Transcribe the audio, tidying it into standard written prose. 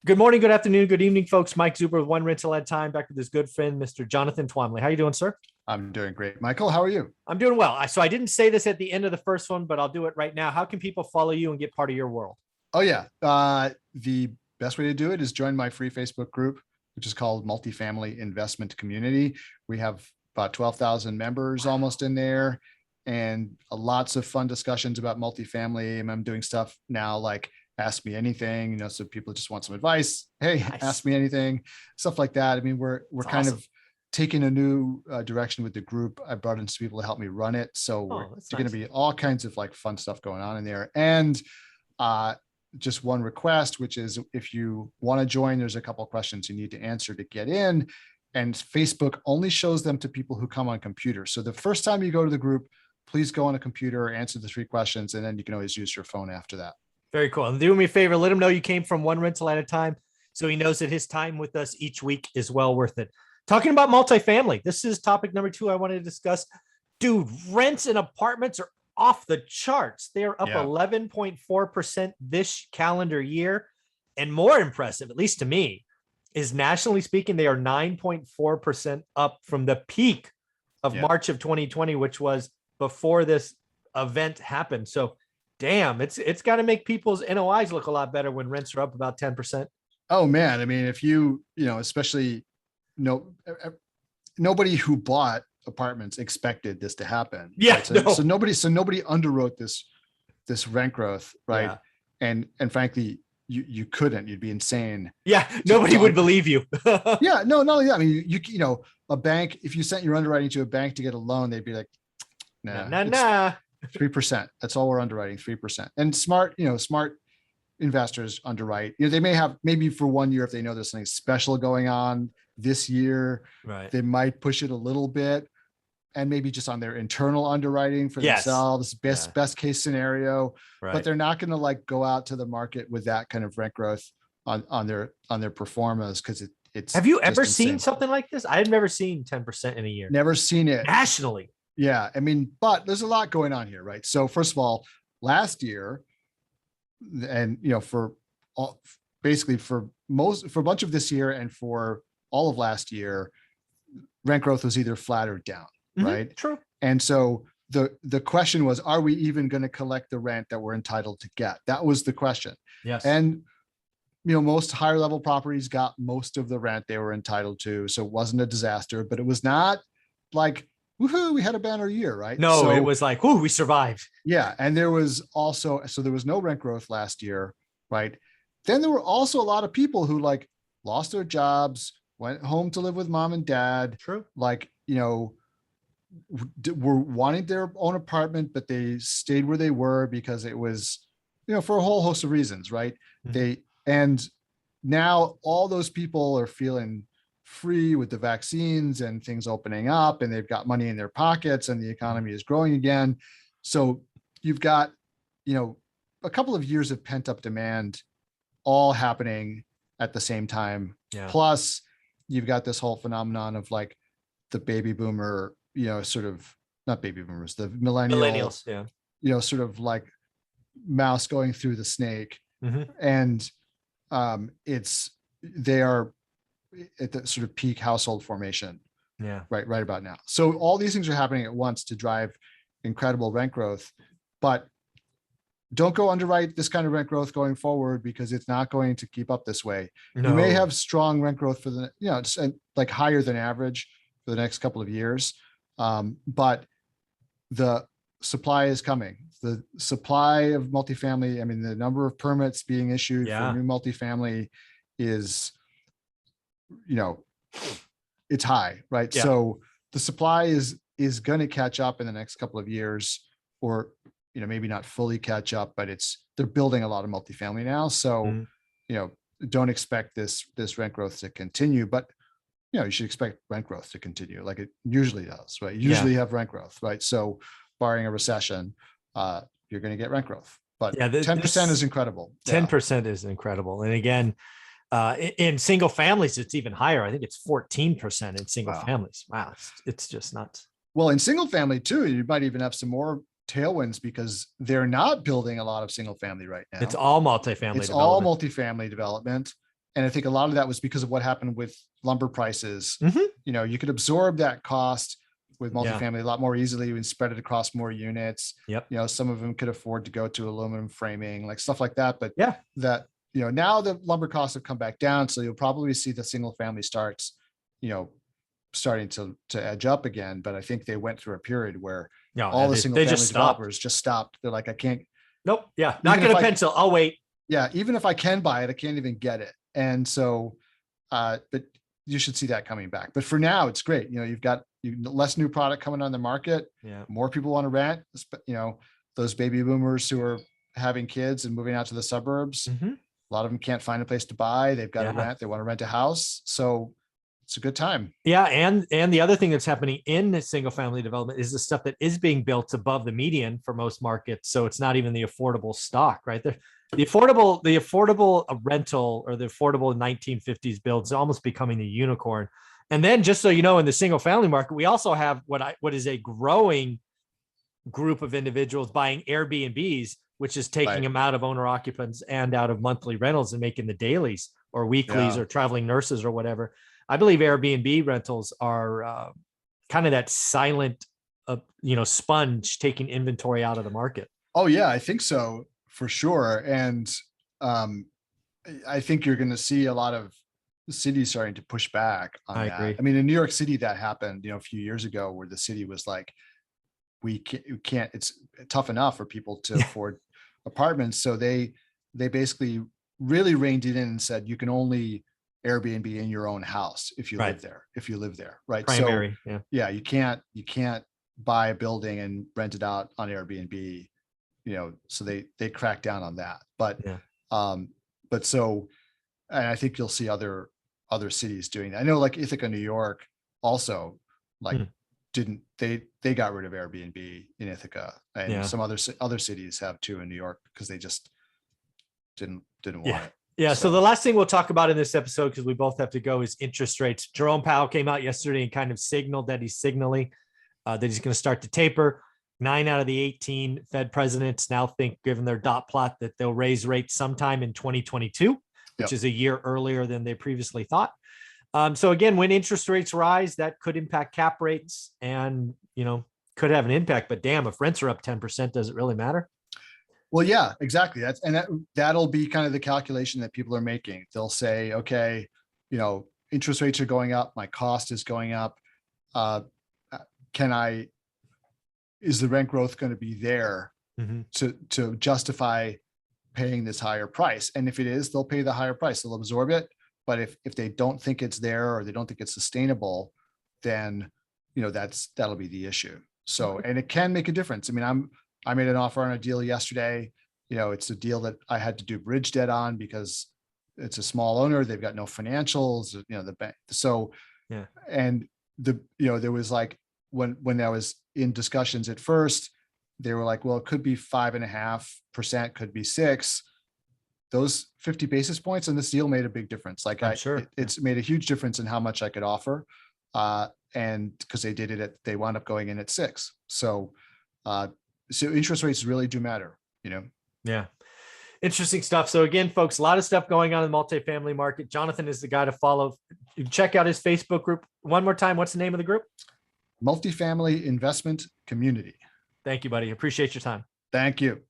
Good morning, good afternoon, good evening, folks. Mike Zuber with One Rental at a Time, back with his good friend, Mr. Jonathan Twomley. How you doing, sir? I'm doing great. Michael, how are you? I'm doing well. So I didn't say this at the end of the first one, but I'll do it right now. How can people follow you and get part of your world? Oh yeah. The best way to do it is join my free Facebook group, which is called Multifamily Investment Community. We have about 12,000 members almost in there, and lots of fun discussions about multifamily. And I'm doing stuff now like ask me anything, so people just want some advice. Hey, Nice. ask me anything, stuff like that. I mean, we're That's kind awesome. of taking a new direction with the group. I brought in some people to help me run it. So we're Oh, that's going to nice. be all kinds of like fun stuff going on in there. And uh, just one request, which is if you want to join, there's a couple of questions you need to answer to get in. And Facebook only shows them to people who come on computers. So the first time you go to the group, please go on a computer, answer the 3 questions, and then you can always use your phone after that. Very cool. And do me a favor, let him know you came from One Rental at a Time so he knows that his time with us each week is well worth it. Talking about multifamily, this is topic number 2 I wanted to discuss. Dude, rents in apartments are off the charts. They are up Yeah. 11.4% this calendar year. And more impressive, at least to me, is nationally speaking, they are 9.4% up from the peak of Yeah. March of 2020, which was before this event happened. So damn, it's got to make people's NOIs look a lot better when rents are up about 10%. Oh man. I mean, if especially no, nobody who bought apartments expected this to happen. Yeah, Right? So, no. so nobody underwrote this rent growth, right? Yeah. And frankly, you couldn't. You'd be insane. Yeah, nobody would believe you. Yeah, no, not only that. I mean, a bank. If you sent your underwriting to a bank to get a loan, they'd be like, Nah, nah, nah, it's nah. 3%. That's all we're underwriting, 3%. And smart investors underwrite. They may have maybe for 1 year if they know there's something special going on this year, Right. they might push it a little bit, and maybe just on their internal underwriting for Yes. themselves, Yeah. best case scenario. But Right. they're not going to like go out to the market with that kind of rent growth on their performance because it's Have you ever just seen insane. something like this? I've never seen 10% in a year Never seen it. nationally. Yeah, I mean, but there's a lot going on here, right? So first of all, last year, and for all, basically for a bunch of this year and for all of last year, rent growth was either flat or down, right? True. And so the question was, are we even going to collect the rent that we're entitled to get? That was the question. Yes. And most higher level properties got most of the rent they were entitled to, so it wasn't a disaster, but it was not like woohoo, we had a banner year, right? No, it So was like, whoo, we survived. yeah, and there was no rent growth last year, right? Then there were also a lot of people who like lost their jobs, went home to live with mom and dad, True. like were wanting their own apartment, but they stayed where they were because it was, for a whole host of reasons, right? Mhm. And now all those people are feeling free with the vaccines and things opening up, and they've got money in their pockets, and the economy is growing again. So you've got, a couple of years of pent up demand all happening at the same time. Yeah. Plus, you've got this whole phenomenon of like the baby boomer, sort of not baby boomers, the millennial, Millennials. Yeah. sort of like mouse going through the snake. Mhm. And they are at the sort of peak household formation Yeah. right about now. So all these things are happening at once to drive incredible rent growth, but don't go underwrite this kind of rent growth going forward because it's not going to keep up this way. You may No. have strong rent growth for like higher than average for the next couple of years. But the supply is coming. The supply of multifamily, I mean, the number of permits being issued for Yeah. new multifamily is, it's high, right? Yeah. So the supply is going to catch up in the next couple of years, or maybe not fully catch up, but they're building a lot of multifamily now. So Mhm. don't expect this rent growth to continue, but you should expect rent growth to continue like it usually does, right? You Yeah. usually have rent growth, right? So barring a recession, you're going to get rent growth, but Yeah. 10% This is incredible. Yeah. 10% is incredible. And again, in single families, it's even higher. I think it's 14% in single Wow. families. Wow. It's just nuts. Well, in single family too, you might even have some more tailwinds because they're not building a lot of single family right It's now. all multifamily It's all development. multifamily development. And I think a lot of that was because of what happened with lumber prices. Mhm. You know, you could absorb that cost with Yeah. multifamily a lot more easily and spread it across more units. Yep. You know, some of them could afford to go to aluminum framing, like stuff like that. But Yeah. that, you know, now the lumber costs have come back down. So you'll probably see the single family starts, you know, starting to edge up again. But I think they went through a period where No, all the they single family just stopped. developers just stopped. They're like, I can't, Nope. Yeah. Not Even if going to I- pencil. I'll wait. yeah, even if I can buy it, I can't even get it. And so, but you should see that coming back. But for now, it's great. You know, you've got less new product coming on the market. Yeah. More people want to rent. You know, those baby boomers who are having kids and moving out to the suburbs. Mhm. A lot of them can't find a place to buy. They've got to Yeah. rent. They want to rent a house. So it's a good time. Yeah, and the other thing that's happening in the single family development is the stuff that is being built above the median for most markets. So it's not even the affordable stock, right? The affordable rental, or the affordable 1950s builds is almost becoming the unicorn. And then, just so you know, in the single family market, we also have what is a growing group of individuals buying Airbnbs, which is taking Right. them out of owner occupants and out of monthly rentals and making the dailies or weeklies Yeah. or traveling nurses or whatever. I believe Airbnb rentals are kind of that silent, sponge taking inventory out of the market. Oh yeah, I think so for sure. And um, I think you're going to see a lot of cities starting to push back on I that. agree. I mean, in New York City, that happened, you know, a few years ago, where the city was like, we can't, it's tough enough for people to afford apartments. So they basically really reined it in and said, you can only Airbnb in your own house if you Right. live there. Right. Primary. So Yeah. yeah, you can't buy a building and rent it out on Airbnb, you know, so they crack down on that. But Yeah. but so, and I think you'll see other cities doing that. I know, like Ithaca, New York also, like Hmm. didn't they got rid of Airbnb in Ithaca, and Yeah. some other cities have too in New York, because they just didn't want Yeah. it. Yeah. So the last thing we'll talk about in this episode, because we both have to go, is interest rates. Jerome Powell came out yesterday and kind of signaled that he's signaling that he's going to start to taper. 9 out of the 18 Fed presidents now think, given their dot plot, that they'll raise rates sometime in 2022, which Yep. is a year earlier than they previously thought. So again, when interest rates rise, that could impact cap rates and, could have an impact. But damn, if rents are up 10%, does it really matter? Well, yeah, exactly. That'll be kind of the calculation that people are making. They'll say, okay, you know, interest rates are going up, my cost is going up. Is the rent growth going to be there Mhm. to justify paying this higher price? And if it is, they'll pay the higher price. They'll absorb it. But if they don't think it's there, or they don't think it's sustainable, then, you know, that'll be the issue. So, and it can make a difference. I mean, I made an offer on a deal yesterday. You know, it's a deal that I had to do bridge debt on because it's a small owner. They've got no financials, you know, the bank. So, Yeah. and there was like, when I was in discussions at first, they were like, well, it could be 5.5%, could be 6. Those 50 basis points in this deal made a big difference. Like I'm sure. it's made a huge difference in how much I could offer. And because they wound up going in at 6. So interest rates really do matter, you know? Yeah. Interesting stuff. So again, folks, a lot of stuff going on in the multifamily market. Jonathan is the guy to follow. Check out his Facebook group. One more time, what's the name of the group? Multifamily Investment Community. Thank you, buddy. Appreciate your time. Thank you.